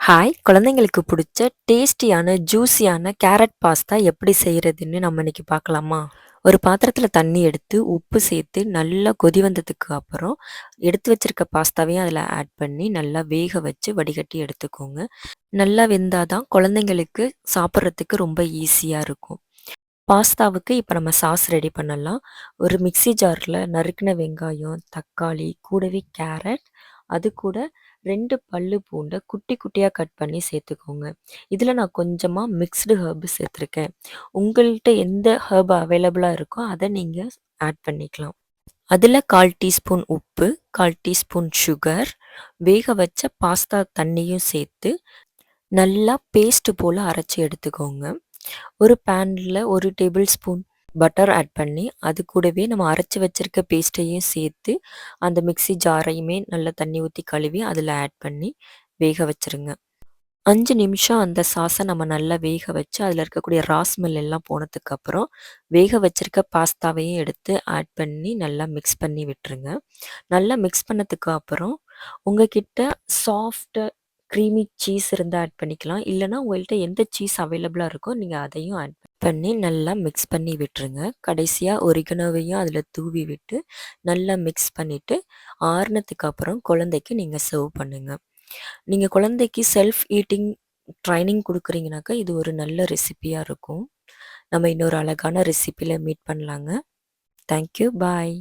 Hi! குழந்தைங்களுக்கு புடிச்ச டேஸ்டியான, ஜூஸியான கேரட் பாஸ்தா எப்படி செய்றதுன்னு நம்ம இன்னைக்கு பார்க்கலாமா? ஒரு பாத்திரத்தில தண்ணி எடுத்து, உப்பு சேர்த்து நல்லா கொதி வந்ததுக்கு அப்புறம், எடுத்து வச்சிருக்க பாஸ்தாவையும் அதில ஆட் பண்ணி, நல்லா வேக வச்சு வடிகட்டி எடுத்துக்கோங்க. நல்லா வெந்தா தான் குழந்தைங்களுக்கு சாப்பிடுறதுக்கு ரொம்ப ஈஸியா இருக்கும். பாஸ்தாவுக்கு இப்ப நம்ம சாஸ் ரெடி பண்ணலாம். ஒரு மிக்ஸி ஜார்ல நறுக்குன வெங்காயம், தக்காளி, கூடவே கேரட், அது கூட 2 பல்லு பூண்ட குட்டி குட்டியா கட் பண்ணி சேர்த்துக்கோங்க. இதில நான் கொஞ்சமா மிக்ஸ்டு ஹெர்ப் சேர்த்துருக்கேன். உங்கள்ட்ட எந்த ஹெர்ப் அவைலபிளா இருக்கோ அத நீங்க ஆட் பண்ணிக்கலாம். அதில 1/4 டீஸ்பூன் உப்பு, 1/4 டீஸ்பூன் சுகர், வேக வச்ச பாஸ்தா தண்ணியும் சேர்த்து நல்லா பேஸ்ட் போல அரைச்சு எடுத்துக்கோங்க. ஒரு பேன்ல 1 டேபிள் ஸ்பூன் பட்டர் ஆட் பண்ணி, அது கூடவே நம்ம அரைச்சு வச்சிருக்க பேஸ்ட்டையும் சேர்த்து, அந்த மிக்ஸி ஜாரையுமே நல்லா தண்ணி ஊத்தி கழுவி அதில ஆட் பண்ணி வேக வச்சுருங்க. 5 நிமிஷம் அந்த சாஸ நம்ம நல்லா வேக வச்சு, அதில இருக்கக்கூடிய ஸ்மெல் எல்லாம் போனதுக்கப்புறம், வேக வச்சிருக்க பாஸ்தாவையும் எடுத்து ஆட் பண்ணி நல்லா மிக்ஸ் பண்ணி விட்டுருங்க. நல்லா மிக்ஸ் பண்ணதுக்கு அப்புறம், உங்ககிட்ட சாஃப்ட் க்ரீமி சீஸ் இருந்தா ஆட் பண்ணிக்கலாம். இல்லன்னா உங்கள்ட்ட எந்த சீஸ் அவைலபிளா இருக்கோ, நீங்க அதையும் ஆட் பண்ணி நல்லா மிக்ஸ் பண்ணி விட்டுருங்க. கடைசியா ஒரிகனோவையும் அதில தூவி விட்டு, நல்லா மிக்ஸ் பண்ணிட்டு, ஆறுனதுக்கு அப்புறம் குழந்தைக்கு நீங்க சர்வ் பண்ணுங்க. நீங்க குழந்தைக்கு செல்ஃப் ஈட்டிங் ட்ரைனிங் குடுக்குறீங்கனாக்கா, இது ஒரு நல்ல ரெசிபியா இருக்கும். நம்ம இன்னொரு அழகான ரெசிபில மீட் பண்ணலாங்க. Thank you. பாய்.